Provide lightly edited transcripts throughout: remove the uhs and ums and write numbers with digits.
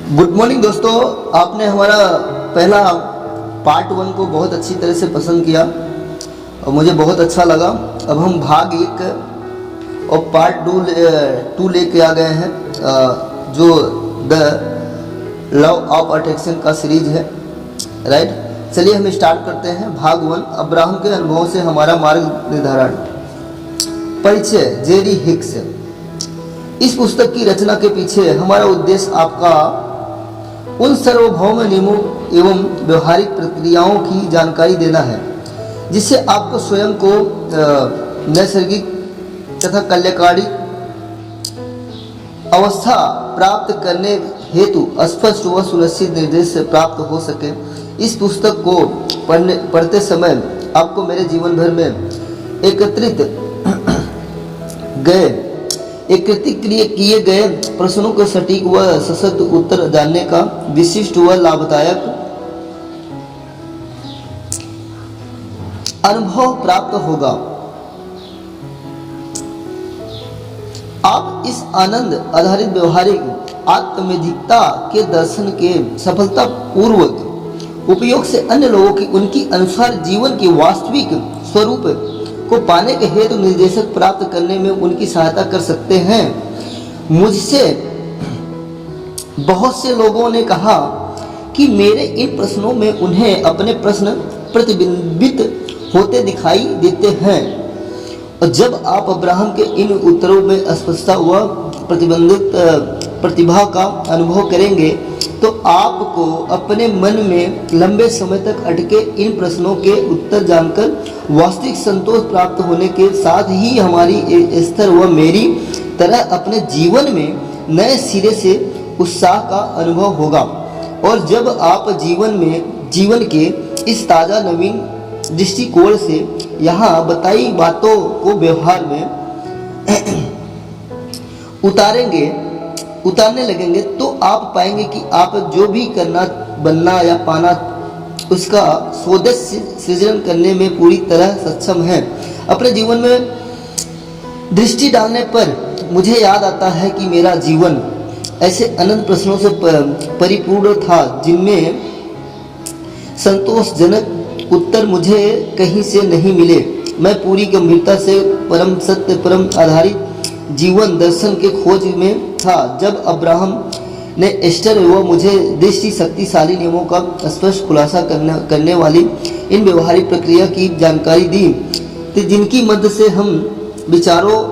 Good morning दोस्तों। आपने हमारा पहला पार्ट 1 को बहुत अच्छी तरह से पसंद किया और मुझे बहुत अच्छा लगा। अब हम भाग 1 और पार्ट 2 लेके आ गए हैं, जो द लव ऑफ अट्रैक्शन का सीरीज है। राइट, चलिए हम स्टार्ट करते हैं। भाग 1, अब्राहम के अनुभव से हमारा मार्ग निर्धारण। परिचय, जेरी हिक्स। इस पुस्तक की रचना के पीछे हमारा उद्देश्य आपका उन सार्वभौम नियमों एवं व्यवहारिक प्रक्रियाओं की जानकारी देना है जिससे आपको स्वयं को नैसर्गिक तथा कल्याणकारी अवस्था प्राप्त करने हेतु स्पष्ट व सुनिश्चित निर्देश प्राप्त हो सके। इस पुस्तक को पढ़ते समय आपको मेरे जीवन भर में एकत्रित किए गए प्रश्नों के सटीक व सशक्त उत्तर जानने का विशिष्ट व लाभदायक अनुभव प्राप्त होगा। आप इस आनंद आधारित व्यवहारिक आत्मनिधिकता के दर्शन के सफलतापूर्वक उपयोग से अन्य लोगों की उनकी अनुसार जीवन के वास्तविक स्वरूप को पाने के हेतु निर्देशक प्राप्त करने में उनकी सहायता कर सकते हैं। मुझसे बहुत से लोगों ने कहा कि मेरे इन प्रश्नों में उन्हें अपने प्रश्न प्रतिबिंबित होते दिखाई देते हैं, और जब आप अब्राहम के इन उत्तरों में स्पष्टता व प्रतिबंधित प्रतिभा का अनुभव करेंगे तो आपको अपने मन में लंबे समय तक अटके इन प्रश्नों के उत्तर जानकर वास्तविक संतोष प्राप्त होने के साथ ही हमारी स्तर व मेरी तरह अपने जीवन में नए सिरे से उत्साह का अनुभव होगा। और जब आप जीवन के इस ताज़ा नवीन दृष्टिकोण से यहाँ बताई बातों को व्यवहार में उतारने लगेंगे तो आप पाएंगे कि आप जो भी करना, बनना या पाना उसका स्वदेश सृजन करने में पूरी तरह सक्षम हैं। अपने जीवन में दृष्टि डालने पर मुझे याद आता है कि मेरा जीवन ऐसे अनंत प्रश्नों से परिपूर्ण था जिनमें संतोषजनक उत्तर मुझे कहीं से नहीं मिले। मैं पूरी गंभीरता से परम सत्य परम आधारित जीवन दर्शन के खोज में था। जब अब्राहम ने एस्टर व मुझे दृष्टि शक्तिशाली नियमों का स्पष्ट खुलासा करने वाली इन व्यवहारिक प्रक्रिया की जानकारी दी तो जिनकी मदद से हम विचारों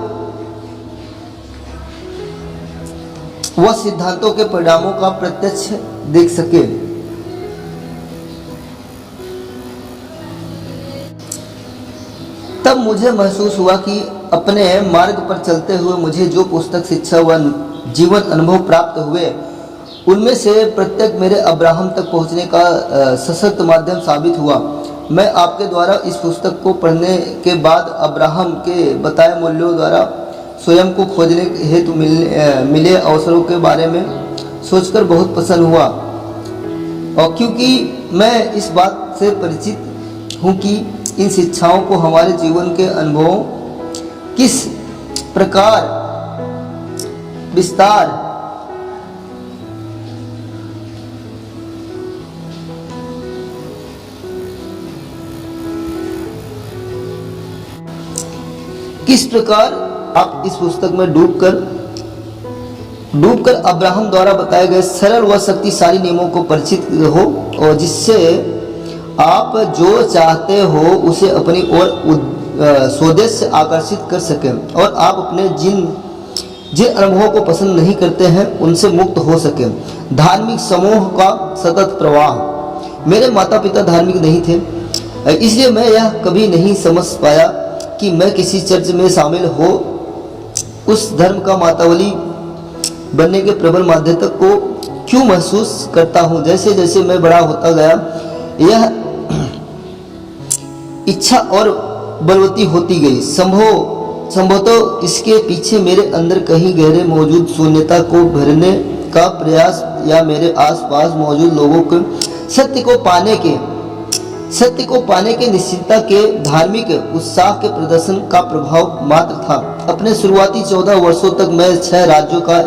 व सिद्धांतों के परिणामों का प्रत्यक्ष देख सके, तब मुझे महसूस हुआ कि अपने मार्ग पर चलते हुए मुझे जो पुस्तक, शिक्षा व जीवन अनुभव प्राप्त हुए उनमें से प्रत्येक मेरे अब्राहम तक पहुंचने का सशक्त माध्यम साबित हुआ। मैं आपके द्वारा इस पुस्तक को पढ़ने के बाद अब्राहम के बताए मूल्यों द्वारा स्वयं को खोजने हेतु मिले अवसरों के बारे में सोचकर बहुत प्रसन्न हुआ, और क्योंकि मैं इस बात से परिचित हूँ कि इन शिक्षाओं को हमारे जीवन के अनुभवों किस प्रकार विस्तार आप इस पुस्तक में डूबकर अब्राहम द्वारा बताए गए सरल व शक्तिशाली नियमों को परिचित हो, और जिससे आप जो चाहते हो उसे अपनी ओर स्वदेश से आकर्षित कर सकें, और आप अपने जिन अनुभवों को पसंद नहीं करते हैं उनसे मुक्त हो सकें। धार्मिक समूह का सतत प्रवाह। मेरे माता पिता धार्मिक नहीं थे, इसलिए मैं यह कभी नहीं समझ पाया कि मैं किसी चर्च में शामिल हो उस धर्म का मातावली बनने के प्रबल माध्यता को क्यों महसूस करता हूँ। जैसे जैसे मैं बड़ा होता गया यह इच्छा और बलवती होती गई। संभवतः इसके पीछे मेरे अंदर कहीं गहरे मौजूद शून्यता को भरने का प्रयास या मेरे आसपास मौजूद लोगों के सत्य को पाने के निश्चितता के धार्मिक उत्साह के प्रदर्शन का प्रभाव मात्र था। अपने शुरुआती 14 वर्षों तक मैं 6 राज्यों का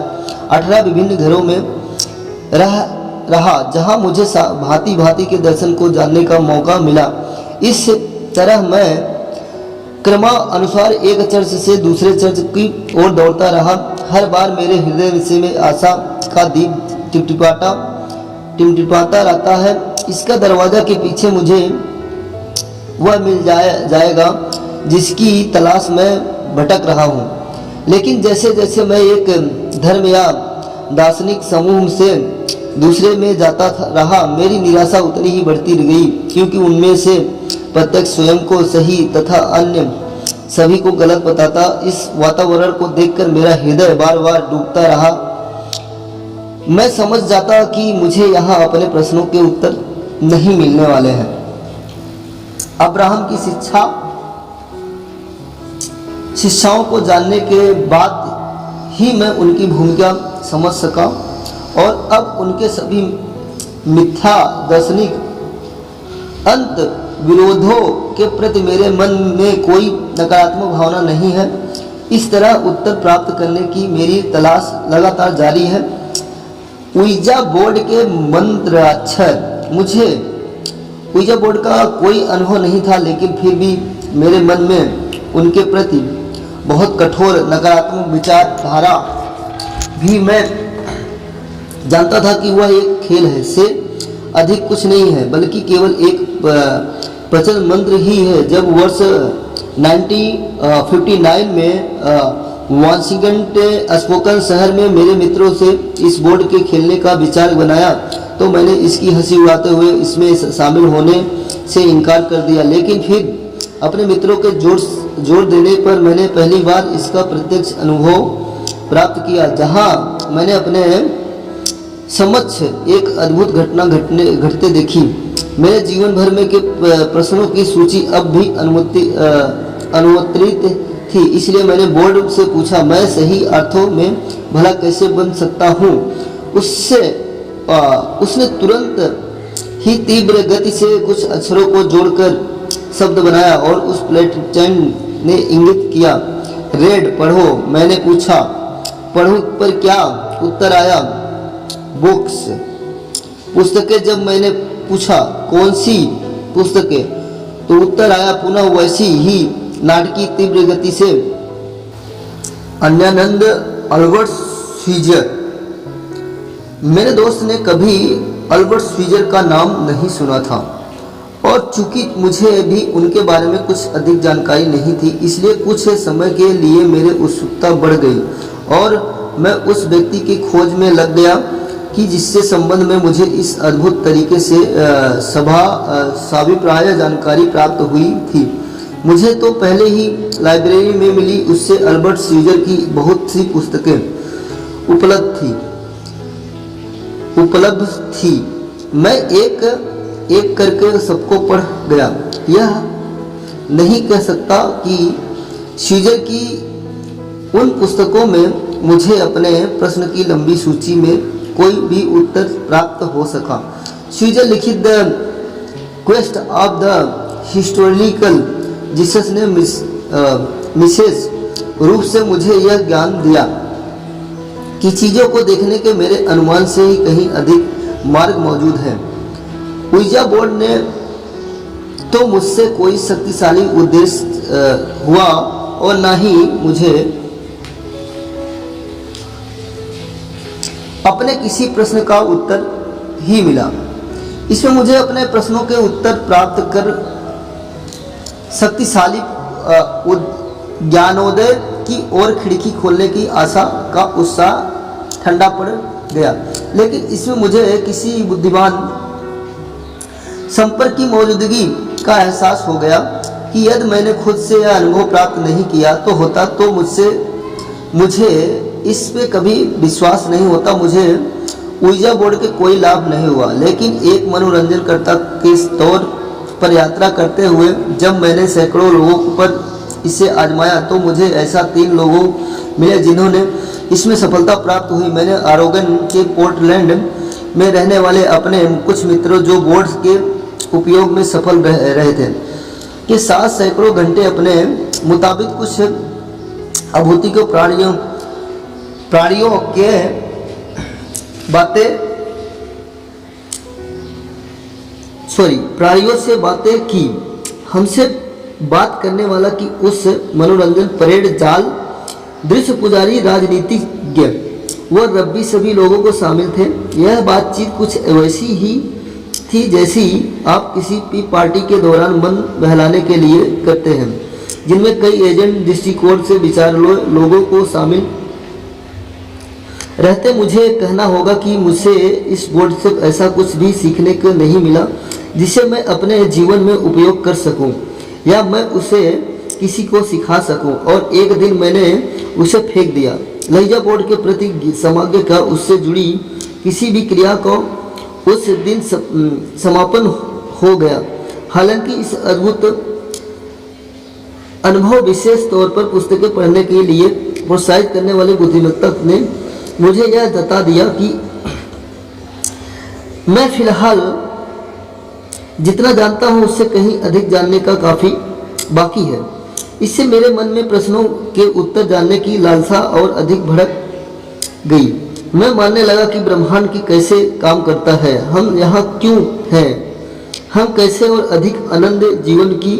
18 विभिन्न घरों में रहा जहां मुझे भांति भांति के दर्शन को जानने का मौका मिला। इस तरह मैं क्रमानुसार एक चर्च से दूसरे चर्च की ओर दौड़ता रहा। हर बार मेरे हृदय में आशा का दीप टिमटिमाता रहता है। इसका दरवाजा के पीछे मुझे वह मिल जाएगा जिसकी तलाश में भटक रहा हूँ। लेकिन जैसे जैसे मैं एक धर्म या दार्शनिक समूह से दूसरे में जाता रहा, मेरी निराशा उतनी ही बढ़ती गई, क्योंकि उनमें से प्रत्येक स्वयं को सही तथा अन्य सभी को गलत बताता। इस वातावरण को देखकर मेरा हृदय बार बार डूबता रहा। मैं समझ जाता कि मुझे यहाँ अपने प्रश्नों के उत्तर नहीं मिलने वाले हैं। अब्राहम की शिक्षाओं को जानने के बाद ही मैं उनकी भूमिका समझ सका, और अब उनके सभी मिथ्या दार्शनिक अंत विरोधों के प्रति मेरे मन में कोई नकारात्मक भावना नहीं है। इस तरह उत्तर प्राप्त करने की मेरी तलाश लगातार जारी है। ouija बोर्ड के मंत्राक्षर, मुझे ouija बोर्ड का कोई अनुभव नहीं था, लेकिन फिर भी मेरे मन में उनके प्रति बहुत कठोर नकारात्मक विचारधारा भी। मैं जानता था कि वह एक खेल है से अधिक कुछ नहीं है, बल्कि केवल एक प्रचलित मंत्र ही है। जब वर्ष 1959 में वाशिंगटन स्पोकन शहर में मेरे मित्रों से इस बोर्ड के खेलने का विचार बनाया, तो मैंने इसकी हंसी उड़ाते हुए इसमें शामिल होने से इनकार कर दिया। लेकिन फिर अपने मित्रों के जोर देने पर मैंने पहली बार इसका प्रत्यक्ष अनुभव प्राप्त किया, जहां मैंने अपने समक्ष एक अद्भुत घटना घटते देखी। मेरे जीवन भर में के प्रश्नों की सूची अब भी अनुत्तरित थी, इसलिए मैंने बोर्ड से पूछा, मैं सही अर्थों में भला कैसे बन सकता हूँ। उसने तुरंत ही तीव्र गति से कुछ अक्षरों को जोड़कर शब्द बनाया, और उस प्लेटेंट ने इंगित किया, रेड पढ़ो। मैंने पूछा, पढ़ो पर क्या? उत्तर आया, बुक्स, पुस्तकें। जब मैंने पूछा कौन सी पुस्तकें, तो उत्तर आया पुनः वैसी ही नाटकीय तीव्र गति से, अन्यानंद अल्बर्ट स्वीजर। मेरे दोस्त ने कभी अल्बर्ट स्वीजर का नाम नहीं सुना था, और चूंकि मुझे भी उनके बारे में कुछ अधिक जानकारी नहीं थी, इसलिए कुछ समय के लिए मेरी उत्सुकता बढ़ गई, और मैं उस व्यक्ति की खोज में लग गया कि जिससे संबंध में मुझे इस अद्भुत तरीके से साभिप्राय जानकारी प्राप्त हुई थी। मुझे तो पहले ही लाइब्रेरी में मिली उससे अल्बर्ट स्वीजर की बहुत सी पुस्तकें उपलब्ध थी। मैं एक एक करके सबको पढ़ गया। यह नहीं कह सकता कि स्वीजर की उन पुस्तकों में मुझे अपने प्रश्न की लंबी सूची में कोई भी उत्तर प्राप्त हो सका। स्वीजर लिखित the quest of the historical Jesus ने विशेष रूप से मुझे यह ज्ञान दिया कि चीज़ों को देखने के मेरे अनुमान से ही कहीं अधिक मार्ग मौजूद है। ouija बोर्ड ने तो मुझसे कोई शक्तिशाली उद्देश्य हुआ, और ना ही मुझे अपने किसी प्रश्न का उत्तर ही मिला। इसमें मुझे अपने प्रश्नों के उत्तर प्राप्त कर शक्तिशाली ज्ञानोदय की ओर खिड़की खोलने की आशा का उत्साह ठंडा पड़ गया। लेकिन इसमें मुझे किसी बुद्धिमान संपर्क की मौजूदगी का एहसास हो गया कि यदि मैंने खुद से यह अनुभव प्राप्त नहीं किया तो होता, तो मुझे इस पे कभी विश्वास नहीं होता। मुझे ouija बोर्ड के कोई लाभ नहीं हुआ, लेकिन एक मनोरंजनकर्ता के तौर पर यात्रा करते हुए जब मैंने सैकड़ों लोगों पर इसे आजमाया, तो मुझे ऐसा 3 लोगों मिले जिन्होंने इसमें सफलता प्राप्त हुई। मैंने ओरेगन के पोर्टलैंड में रहने वाले अपने कुछ मित्रों जो बोर्ड के उपयोग में सफल रहे थे के साथ सैकड़ों घंटे अपने मुताबिक कुछ अभूतिक प्राणियों के बातें प्राणियों से बातें की। हमसे बात करने वाला कि उस मनोरंजन परेड जाल दृश्य पुजारी राजनीतिज्ञ व रब्बी सभी लोगों को शामिल थे। यह बातचीत कुछ वैसी ही थी जैसी आप किसी भी पार्टी के दौरान मन बहलाने के लिए करते हैं, जिनमें कई एजेंट दृष्टिकोण से विचार लोगों को शामिल रहते। मुझे कहना होगा कि मुझे इस बोर्ड से ऐसा कुछ भी सीखने को नहीं मिला जिसे मैं अपने जीवन में उपयोग कर सकूं या मैं उसे किसी को सिखा सकूं, और एक दिन मैंने उसे फेंक दिया। लहजा बोर्ड के प्रति समग्र का उससे जुड़ी किसी भी क्रिया को उस दिन समापन हो गया। हालांकि इस अद्भुत अनुभव विशेष तौर पर पुस्तकें पढ़ने के लिए प्रोत्साहित करने वाले बुद्धिमत्ता ने मुझे यह बता दिया कि मैं फिलहाल जितना जानता हूं उससे कहीं अधिक जानने का काफी बाकी है। इससे मेरे मन में प्रश्नों के उत्तर जानने की लालसा और अधिक भड़क गई। मैं मानने लगा कि ब्रह्मांड की कैसे काम करता है, हम यहाँ क्यों हैं, हम कैसे और अधिक आनंद जीवन की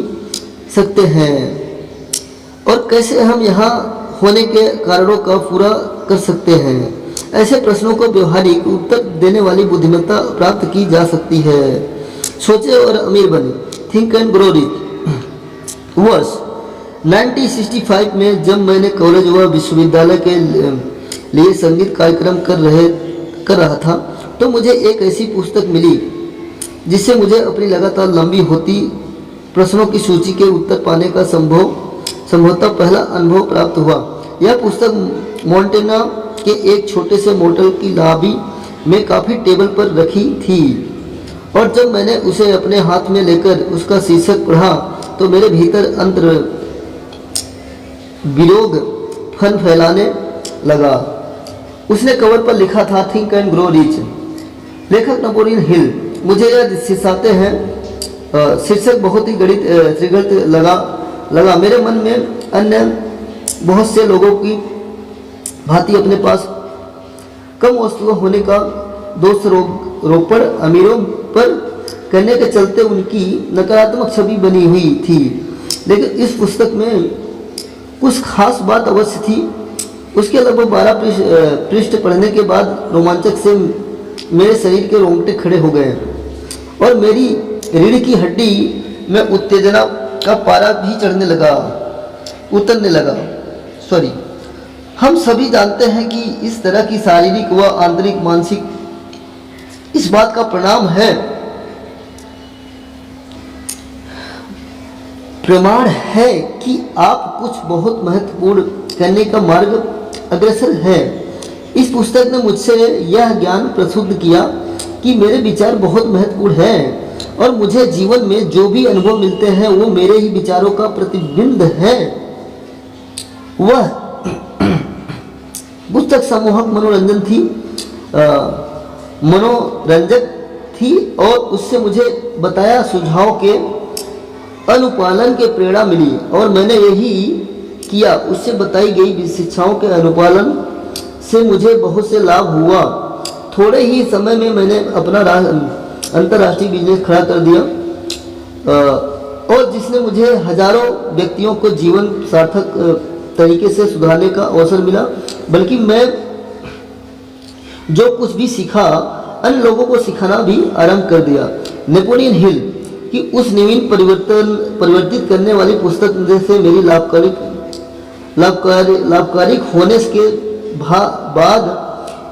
सकते हैं, और कैसे हम यहाँ होने के कारणों का पूरा कर सकते हैं। ऐसे प्रश्नों को व्यवहारिक उत्तर देने वाली बुद्धिमत्ता प्राप्त की जा सकती है। सोचे और अमीर बने, थिंक एंड ग्रो रिच। वर्ष 1965 में जब मैंने कॉलेज व विश्वविद्यालय के लिए संगीत कार्यक्रम कर रहा था, तो मुझे एक ऐसी पुस्तक मिली जिससे मुझे अपनी लगातार लंबी होती प्रश्नों की सूची के उत्तर पाने का संभवतः पहला अनुभव प्राप्त हुआ। यह पुस्तक मोंटेना के एक छोटे से मोटल की लॉबी में काफी टेबल पर रखी थी, और जब मैंने उसे अपने हाथ में लेकर उसका शीर्षक पढ़ा तो मेरे भीतर अंतर विरोध फन फैलाने लगा। उसने कवर पर लिखा था थिंक एंड ग्रो रिच, लेखक नेपोलियन हिल। मुझे यह सिखाते हैं शीर्षक बहुत ही त्रिगत लगा। मेरे मन में अन्य बहुत से लोगों की भांति अपने पास कम वस्तुओं होने का दोषारोपण अमीरों पर करने के चलते उनकी नकारात्मक छवि बनी हुई थी। लेकिन इस पुस्तक में कुछ खास बात अवश्य थी। उसके लगभग 12 पृष्ठ पढ़ने के बाद रोमांचक से मेरे शरीर के रोंगटे खड़े हो गए और मेरी रीढ़ की हड्डी में उत्तेजना का पारा भी उतरने लगा। हम सभी जानते हैं कि इस तरह की शारीरिक व आंतरिक मानसिक इस बात का प्रमाण है कि आप कुछ बहुत महत्वपूर्ण करने का मार्ग अग्रसर है। इस पुस्तक ने मुझसे यह ज्ञान प्रस्तुत किया कि मेरे विचार बहुत महत्वपूर्ण हैं और मुझे जीवन में जो भी अनुभव मिलते हैं वो मेरे ही विचारों का प्रतिबिंब है। वह पुस्तक सम्मोहक मनोरंजक थी और उससे मुझे बताया सुझाव के अनुपालन के प्रेरणा मिली और मैंने यही किया। उससे बताई गई शिक्षाओं के अनुपालन से मुझे बहुत से लाभ हुआ। थोड़े ही समय में मैंने अपना अंतर्राष्ट्रीय बिजनेस खड़ा कर दिया और जिसने मुझे हजारों व्यक्तियों को जीवन सार्थक तरीके से सुधारने का अवसर मिला। बल्कि मैं जो कुछ भी सीखा अन्य लोगों को सिखाना भी आरंभ कर दिया। नेपोलियन हिल की उस नवीन परिवर्तित करने वाली पुस्तक से मेरी लाभकारी होने के बाद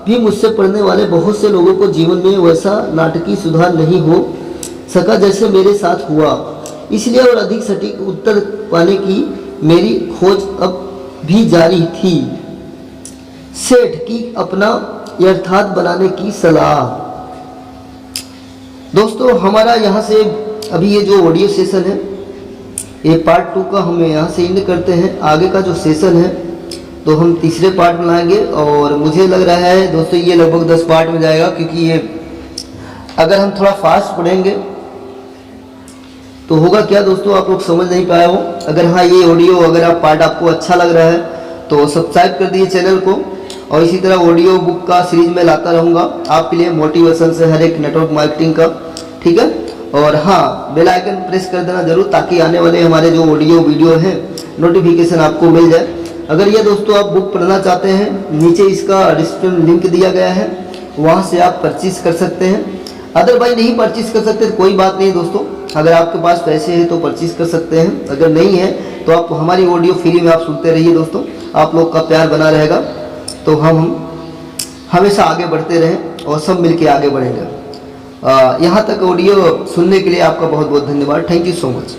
भी मुझसे पढ़ने वाले बहुत से लोगों को जीवन में वैसा नाटकीय सुधार नहीं हो सका जैसे मेरे साथ हुआ। इसलिए और अधिक सटीक उत्तर पाने की मेरी खोज अब भी जारी थी। सेठ की अपना यथार्थ बनाने की सलाह। दोस्तों, हमारा यहाँ से अभी ये जो ऑडियो सेशन है ये पार्ट 2 का हम यहाँ से एंड करते हैं। आगे का जो सेशन है तो हम तीसरे पार्ट में लाएंगे और मुझे लग रहा है दोस्तों ये लगभग 10 पार्ट में जाएगा, क्योंकि ये अगर हम थोड़ा फास्ट पढ़ेंगे तो होगा क्या दोस्तों, आप लोग समझ नहीं पाए हो। अगर हाँ ये ऑडियो अगर आप पार्ट आपको अच्छा लग रहा है तो सब्सक्राइब कर दिए चैनल को, और इसी तरह ऑडियो बुक का सीरीज में लाता रहूँगा आपके लिए मोटिवेशन से हर एक नेटवर्क मार्केटिंग का, ठीक है। और हाँ, बेल आइकन प्रेस कर देना जरूर, ताकि आने वाले हमारे जो ऑडियो वीडियो हैं नोटिफिकेशन आपको मिल जाए। अगर ये दोस्तों आप बुक पढ़ना चाहते हैं, नीचे इसका डिस्क्रिप्शन लिंक दिया गया है, वहाँ से आप परचेज कर सकते हैं। अदरवाइज नहीं परचेज कर सकते तो कोई बात नहीं दोस्तों, अगर आपके पास पैसे हैं तो परचेज कर सकते हैं, अगर नहीं है तो आप हमारी ऑडियो फ्री में आप सुनते रहिए दोस्तों। आप लोग का प्यार बना रहेगा तो हम हमेशा आगे बढ़ते रहें और सब मिलके आगे बढ़ेंगे। यहाँ तक ऑडियो सुनने के लिए आपका बहुत बहुत धन्यवाद। Thank you so much.